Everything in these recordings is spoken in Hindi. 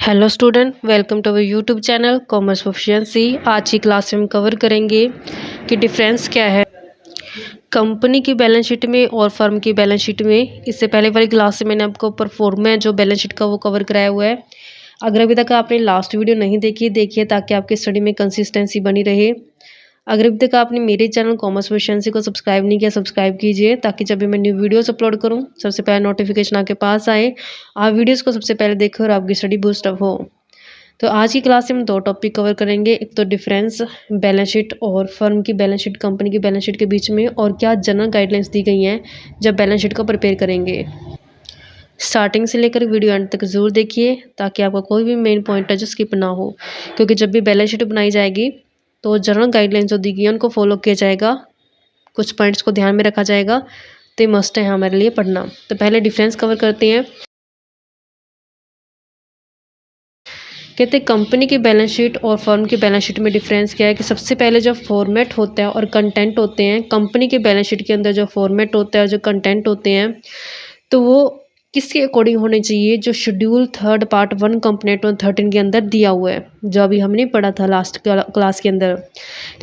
Hello student, welcome to our YouTube channel commerce proficiency. आज की क्लास में हम कवर करेंगे कि डिफरेंस क्या है कंपनी की बैलेंस शीट में और फर्म की बैलेंस शीट में। इससे पहले वाली क्लास से मैंने आपको परफॉर्मा जो बैलेंस शीट का वो कवर कराया हुआ है। अगर अभी तक आपने लास्ट वीडियो नहीं देखी देखिए, ताकि आपकी स्टडी में कंसिस्टेंसी बनी रहे। अगर अभी तक आपने मेरे चैनल कॉमर्स प्रोफिशिएंसी को सब्सक्राइब नहीं किया, सब्सक्राइब कीजिए, ताकि जब भी मैं न्यू वीडियोस अपलोड करूं सबसे पहले नोटिफिकेशन आपके पास आए। आप वीडियोस को सबसे पहले देखो और आपकी स्टडी बूस्ट अप हो। तो आज की क्लास में हम दो टॉपिक कवर करेंगे। एक तो डिफरेंस बैलेंस शीट और फर्म की बैलेंस शीट, कंपनी की बैलेंस शीट के बीच में, और क्या जनरल गाइडलाइंस दी गई हैं जब बैलेंस शीट को प्रिपेयर करेंगे। स्टार्टिंग से लेकर वीडियो एंड तक ज़रूर देखिए, ताकि आपका कोई भी मेन पॉइंट है जो स्किप ना हो। क्योंकि जब भी बैलेंस शीट बनाई जाएगी तो जनरल गाइडलाइंस जो दी गई है उनको फॉलो किया जाएगा, कुछ पॉइंट्स को ध्यान में रखा जाएगा। तो ये मस्ट है हमारे लिए पढ़ना। तो पहले डिफरेंस कवर करते हैं। कहते हैं कंपनी की बैलेंस शीट और फर्म की बैलेंस शीट में डिफरेंस क्या है कि सबसे पहले जो फॉर्मेट होता है और कंटेंट होते हैं। कंपनी के बैलेंस शीट के अंदर जो फॉर्मेट होता है और जो कंटेंट होते हैं, तो वो किसके अकॉर्डिंग होने चाहिए, जो शेड्यूल थर्ड पार्ट 1 कंपोनेंट 13 के अंदर दिया हुआ है, जो अभी हमने पढ़ा था लास्ट क्लास के अंदर।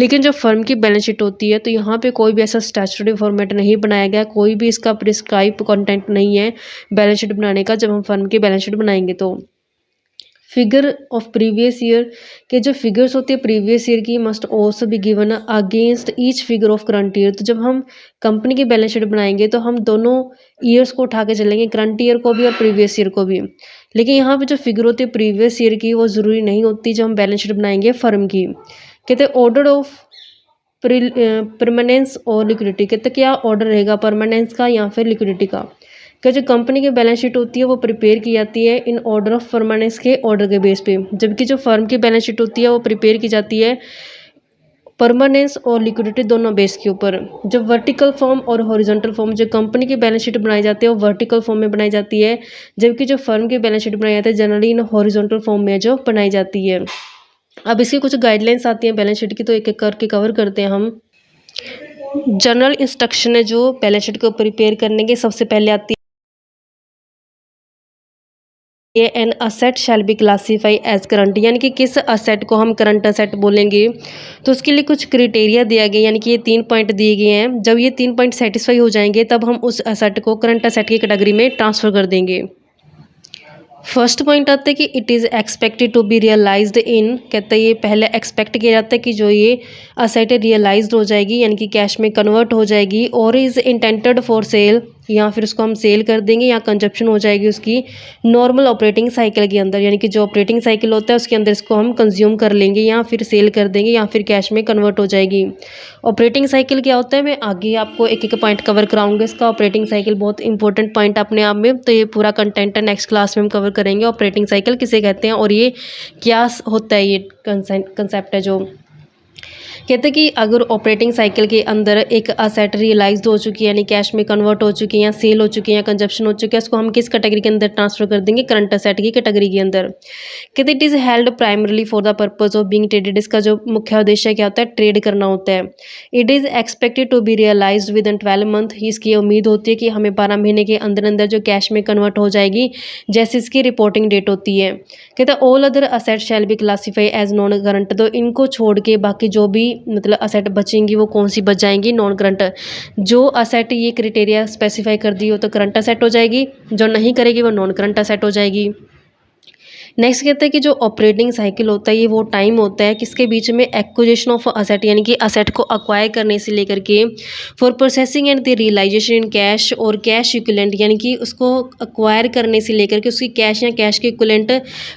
लेकिन जो फर्म की बैलेंस शीट होती है तो यहाँ पे कोई भी ऐसा स्टैट्यूटरी फॉर्मेट नहीं बनाया गया, कोई भी इसका प्रिस्क्राइब कंटेंट नहीं है बैलेंस शीट बनाने का। जब हम फर्म की बैलेंस शीट बनाएंगे तो फिगर ऑफ प्रीवियस ईयर के जो फिगर्स होते हैं प्रीवियस ईयर की must also be given against each figure of current year. तो जब हम कंपनी की बैलेंस शीट बनाएंगे तो हम दोनों ईयर्स को उठा के चलेंगे, करंट ईयर को भी और प्रीवियस ईयर को भी। लेकिन यहाँ पे जो फिगर होती है प्रीवियस ईयर की वो ज़रूरी नहीं होती जब हम बैलेंस शीट बनाएंगे फर्म की। कहते हैं ऑर्डर ऑफ परमानेंस और लिक्विडिटी। कहते क्या ऑर्डर रहेगा, परमानेंस का या फिर लिक्विडिटी का। क्या जो कंपनी की बैलेंस शीट होती है वो प्रिपेयर की जाती है इन ऑर्डर ऑफ परमानेंस के ऑर्डर के बेस पे, जबकि जो फर्म की बैलेंस शीट होती है वो प्रिपेयर की जाती है परमानेंस और लिक्विडिटी दोनों बेस के ऊपर। जब वर्टिकल फॉर्म और हॉरिजॉन्टल फॉर्म, जो कंपनी की बैलेंस शीट बनाई जाती है वो वर्टिकल फॉर्म में बनाई जाती है, जबकि जो फर्म की बैलेंस शीट बनाई जाती है जनरली इन हॉरिजॉन्टल फॉर्म में जो बनाई जाती है। अब इसकी कुछ गाइडलाइंस आती हैं बैलेंस शीट की, तो एक एक करके कवर करते हैं हम। जनरल इंस्ट्रक्शन है जो बैलेंस शीट को प्रिपेयर करने के, सबसे पहले आती है an asset shall be classified as current, यानी कि किस असेट को हम करंट असेट बोलेंगे। तो उसके लिए कुछ क्राइटेरिया दिया गया, यानी कि ये 3 पॉइंट दिए गए हैं। जब ये 3 पॉइंट सेटिस्फाई हो जाएंगे तब हम उस असेट को करंट असेट की कैटेगरी में ट्रांसफ़र कर देंगे। फर्स्ट पॉइंट आता है कि it is expected to be realised in. कहते हैं ये पहले एक्सपेक्ट किया जाता है कि जो ये असेट रियलाइज्ड हो जाएगी, यानी कि कैश में कन्वर्ट हो जाएगी, और इज़ इंटेंटेड फॉर सेल, या फिर उसको हम सेल कर देंगे या कंजप्शन हो जाएगी उसकी नॉर्मल ऑपरेटिंग साइकिल के अंदर, यानी कि जो ऑपरेटिंग साइकिल होता है उसके अंदर इसको हम कंज्यूम कर लेंगे या फिर सेल कर देंगे या फिर कैश में कन्वर्ट हो जाएगी। ऑपरेटिंग साइकिल क्या होता है मैं आगे आपको एक एक पॉइंट कवर कराऊंगा। इसका ऑपरेटिंग साइकिल बहुत इंपॉर्टेंट पॉइंट अपने आप में, तो ये पूरा कंटेंट है नेक्स्ट क्लास में हम कवर करेंगे ऑपरेटिंग साइकिल किसे कहते हैं और ये क्या होता है। ये कंसेप्ट है जो कहते हैं कि अगर ऑपरेटिंग साइकिल के अंदर एक असेट रियलाइज्ड हो चुकी है, यानी कैश में कन्वर्ट हो चुकी है या सेल हो चुकी है या कंजप्शन हो चुकी है, उसको हम किस कैटेगरी के अंदर ट्रांसफर कर देंगे, करंट असेट की कैटेगरी के अंदर। कहते it is held primarily for the purpose of being traded. इसका जो मुख्य उद्देश्य क्या होता है, ट्रेड करना होता है। It is expected to be realized within 12 month. इसकी उम्मीद होती है कि हमें 12 महीने के अंदर अंदर जो कैश में कन्वर्ट हो जाएगी जैसे इसकी रिपोर्टिंग डेट होती है। कहते हैं all other asset shall be classified as non current. तो इनको छोड़ के बाकी जो भी मतलब असेट बचेंगी वो कौन सी बच जाएंगी, नॉन करंट। जो असेट ये क्राइटेरिया स्पेसिफाई कर दी हो तो करंट असेट हो जाएगी, जो नहीं करेगी वो नॉन करंट असेट हो जाएगी। नेक्स्ट कहते हैं कि जो ऑपरेटिंग साइकिल होता है ये वो टाइम होता है किसके बीच में, एक्विजिशन ऑफ असेट, यानी कि असेट को अक्वायर करने से लेकर के for processing and the realization in cash और कैश इक्विवेलेंट, यानी कि उसको अक्वायर करने से लेकर के उसकी कैश या कैश के इक्विवेलेंट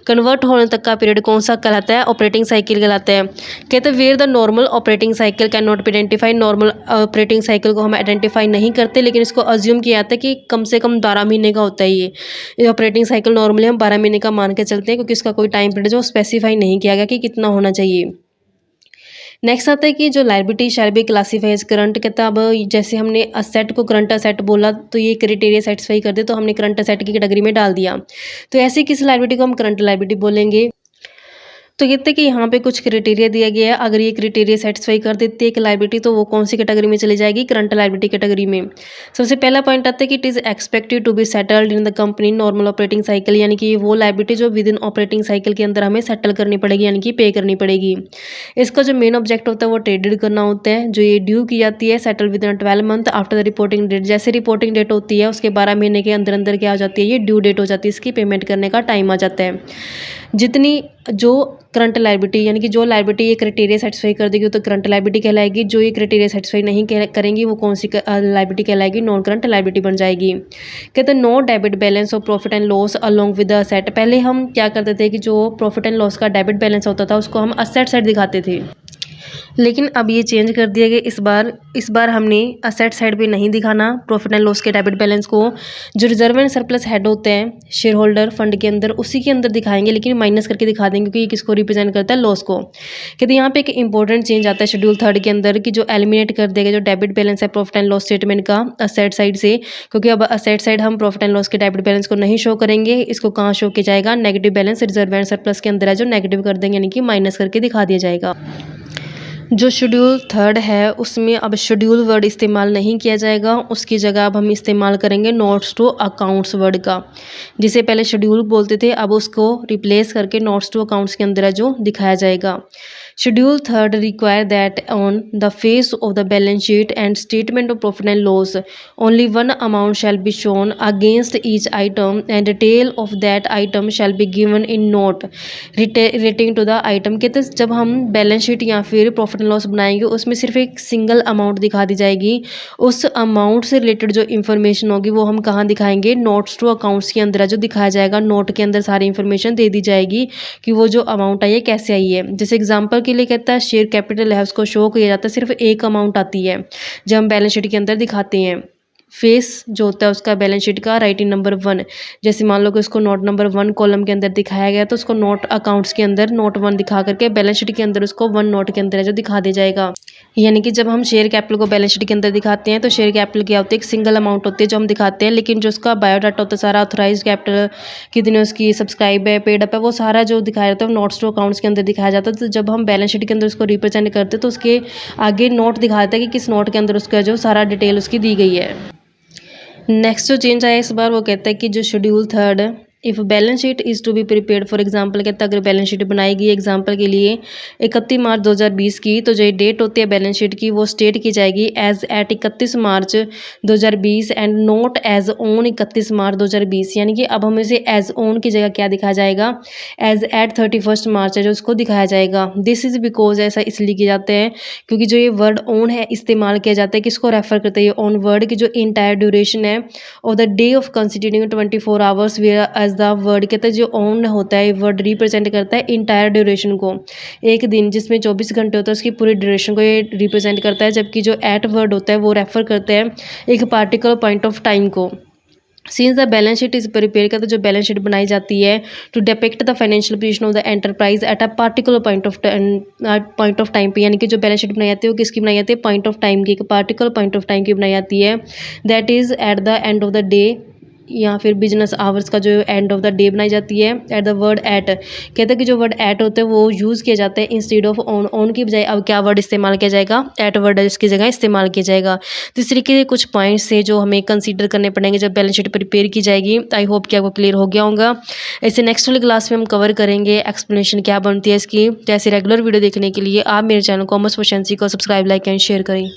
कन्वर्ट होने तक का पीरियड कौन सा कहलाता है, ऑपरेटिंग साइकिल कहलाता है। कहते हैं where the normal operating cycle can not be identify. Normal operating cycle को हम आइडेंटिफाई नहीं करते, लेकिन इसको अज्यूम किया जाता है कि कम से कम 12 महीने का होता है ये ऑपरेटिंग साइकिल। नॉर्मली हम 12 महीने का मान के चलते हैं, क्योंकि इसका कोई टाइम पीरियड जो स्पेसिफाई नहीं किया गया कि कितना होना चाहिए। नेक्स्ट आता है कि जो liability shall be classified as current. कहता है अब जैसे हमने असेट को करंट असेट बोला तो ये क्राइटेरिया सेटिस्फाई कर दे तो हमने करंट असेट की कैटेगरी में डाल दिया, तो ऐसे किस लायबिलिटी को हम करंट लायबिलिटी बोलेंगे। तो कहते हैं कि यहाँ पे कुछ क्राइटेरिया दिया गया है, अगर ये क्राइटेरिया सेटिस्फाई कर देती है एक लाइबिलिटी तो वो कौन सी कैटेगरी में चली जाएगी, करंट लाइबिलिटी कैटेगरी में। सबसे पहला पॉइंट आता है कि it is expected to be settled in the company normal operating cycle, यानी कि वो लाइबिलिटी जो विद इन ऑपरेटिंग साइकिल के अंदर हमें सेटल करनी पड़ेगी, यानी कि पे करनी पड़ेगी। इसका जो मेन ऑब्जेक्ट होता है वो ट्रेडेड करना होता है, जो ये ड्यू की जाती है settle within 12 month after the reporting date. जैसे रिपोर्टिंग डेट होती है उसके 12 महीने के अंदर अंदर क्या हो जाती है, ये ड्यू डेट हो जाती है, इसकी पेमेंट करने का टाइम आ जाता है। जितनी जो करंट लाइबिलिटी यानी कि जो लाइबिलिटी ये क्राइटेरिया सेटिस्फाई कर देगी तो करंट लाइबिलिटी कहलाएगी, जो ये क्राइटेरिया सेटिस्फाई नहीं करेंगी वो कौन सी लाइबिलिटी कहलाएगी, नॉन करंट लाइबिलिटी बन जाएगी। कहते हैं no debit balance of profit and loss along with the asset. पहले हम क्या करते थे कि जो प्रॉफिट एंड लॉस का डेबिट बैलेंस होता था उसको हम असेट साइड दिखाते थे, लेकिन अब ये चेंज कर दिया गया। इस बार हमने असेट साइड पे नहीं दिखाना प्रॉफिट एंड लॉस के डेबिट बैलेंस को, जो रिजर्व एंड सरप्लस हेड होते हैं शेयर होल्डर फंड के अंदर उसी के अंदर दिखाएंगे, लेकिन माइनस करके दिखा देंगे क्योंकि ये किसको रिप्रेजेंट करता है, लॉस को। कहते यहाँ पे एक इंपॉर्टेंट चेंज आता है शेड्यूल 3 के अंदर कि जो एलिमिनेट कर देगा जो डेबिट बैलेंस है प्रॉफिट एंड लॉस स्टेटमेंट का असेट साइड से, क्योंकि अब असेट साइड हम प्रॉफिट एंड लॉस के डेबिट बैलेंस को नहीं शो करेंगे। इसको कहाँ शो किया जाएगा, negative balance reserve and surplus के अंदर है जो नेगेटिव कर देंगे, यानी कि माइनस करके दिखा दिया जाएगा। जो शेड्यूल 3 है उसमें अब शेड्यूल वर्ड इस्तेमाल नहीं किया जाएगा, उसकी जगह अब हम इस्तेमाल करेंगे नोट्स टू अकाउंट्स वर्ड का। जिसे पहले शेड्यूल बोलते थे अब उसको रिप्लेस करके नोट्स टू अकाउंट्स के अंदर है जो दिखाया जाएगा। Schedule 3 require that on the face of the balance sheet and statement of profit and loss only one amount shall be shown against each item and detail of that item shall be given in note relating to the item. कहते हैं जब हम बैलेंस शीट या फिर प्रॉफिट एंड लॉस बनाएंगे उसमें सिर्फ एक सिंगल अमाउंट दिखा दी जाएगी, उस अमाउंट से रिलेटेड जो इन्फॉर्मेशन होगी वो हम कहाँ दिखाएंगे, नोट्स टू अकाउंट्स के अंदर जो दिखाया जाएगा। नोट के अंदर सारी इन्फॉर्मेशन दे दी जाएगी कि वो जो अमाउंट आई है कैसे आई है। जैसे एग्जाम्पल के लिए कहता है शेयर कैपिटल है उसको शो किया जाता है, सिर्फ एक अमाउंट आती है जब हम बैलेंस शीट के अंदर दिखाते हैं। फेस जो होता है उसका बैलेंस शीट का राइटिंग नंबर 1, जैसे मान लो कि उसको नोट नंबर 1 कॉलम के अंदर दिखाया गया तो उसको नोट अकाउंट्स के अंदर नोट 1 दिखा करके बैलेंस शीट के अंदर उसको 1 नोट के अंदर जो दिखा दिया जाएगा। यानी कि जब हम शेयर कैपिटल को बैलेंस शीट के अंदर दिखाते हैं तो शेयर कैपिटल क्या होती है, एक सिंगल अमाउंट होती है जो हम दिखाते हैं, लेकिन जो उसका बायोडाटा होता है सारा ऑथराइज कैपिटल कितने उसकी सब्सक्राइब है पेड अप है वो सारा जो दिखाया जाता है नोट्स टू अकाउंट्स के अंदर दिखाया जाता है। तो जब हम बैलेंस शीट के अंदर उसको रिप्रेजेंट करते हैं तो उसके आगे नोट दिखा देता है कि किस नोट के अंदर उसका जो सारा डिटेल उसकी दी गई है। नेक्स्ट जो चेंज आया इस बार वो कहता है कि जो schedule 3 if balance sheet is to be prepared for example कहता है अगर बैलेंस शीट बनाई गई एग्जांपल के लिए 31 मार्च 2020 की, तो जो डेट होती है बैलेंस शीट की वो स्टेट की जाएगी as at 31 March 2020 and not as on 31 March 2020। यानी कि अब हमें इसे एज ऑन की जगह क्या दिखाया जाएगा, एज एट 31 मार्च है जो उसको दिखाया जाएगा। दिस इज़ बिकॉज ऐसा इसलिए किया जाता है क्योंकि जो ये वर्ड ऑन है इस्तेमाल किया जाता है किसको रेफर करते हैं, ये ऑन वर्ड की जो इंटायर ड्यूरेशन है और the day of considering 24 hours whereas the word कहता है जो ऑन होता है वर्ड रिप्रेजेंट करता है इंटायर ड्यूरेशन को, एक दिन जिसमें 24 घंटे होता है उसकी पूरी ड्यूरेशन को ये रिप्रेजेंट करता है। जबकि जो एट वर्ड होता है वो रेफर करते हैं एक पार्टिकुलर पॉइंट ऑफ टाइम को। Since the balance sheet is prepare करता है जो बैलेंस शीट बनाई जाती है to depict the financial position of the enterprise at a particular point of time पे, यानी कि जो बैलेंस शीट बनाई जाती है वो किसकी बनाई जाती है, पॉइंट ऑफ टाइम की, एक पार्टिकुलर पॉइंट ऑफ टाइम की बनाई जाती है। That is at the end of the day या फिर बिजनेस आवर्स का जो एंड ऑफ द डे बनाई जाती है। एट द वर्ड एट कहते हैं कि जो वर्ड एट होता है वो यूज़ किया जाता है इंस्टेड ऑफ ऑन, ऑन की बजाय अब क्या वर्ड इस्तेमाल किया जाएगा, एट वर्ड इसकी जगह इस्तेमाल किया जाएगा। तो इस तरीके के कुछ पॉइंट्स है जो हमें कंसीडर करने पड़ेंगे जब बैलेंस शीट प्रिपेयर की जाएगी। आई होप कि आपको क्लियर हो गया होगा। ऐसे नेक्स्ट वाली क्लास में हम कवर करेंगे एक्सप्लेनेशन क्या बनती है इसकी। तो ऐसे रेगुलर वीडियो देखने के लिए आप मेरे चैनल कॉमर्स प्रोficiency को सब्सक्राइब लाइक एंड शेयर करें।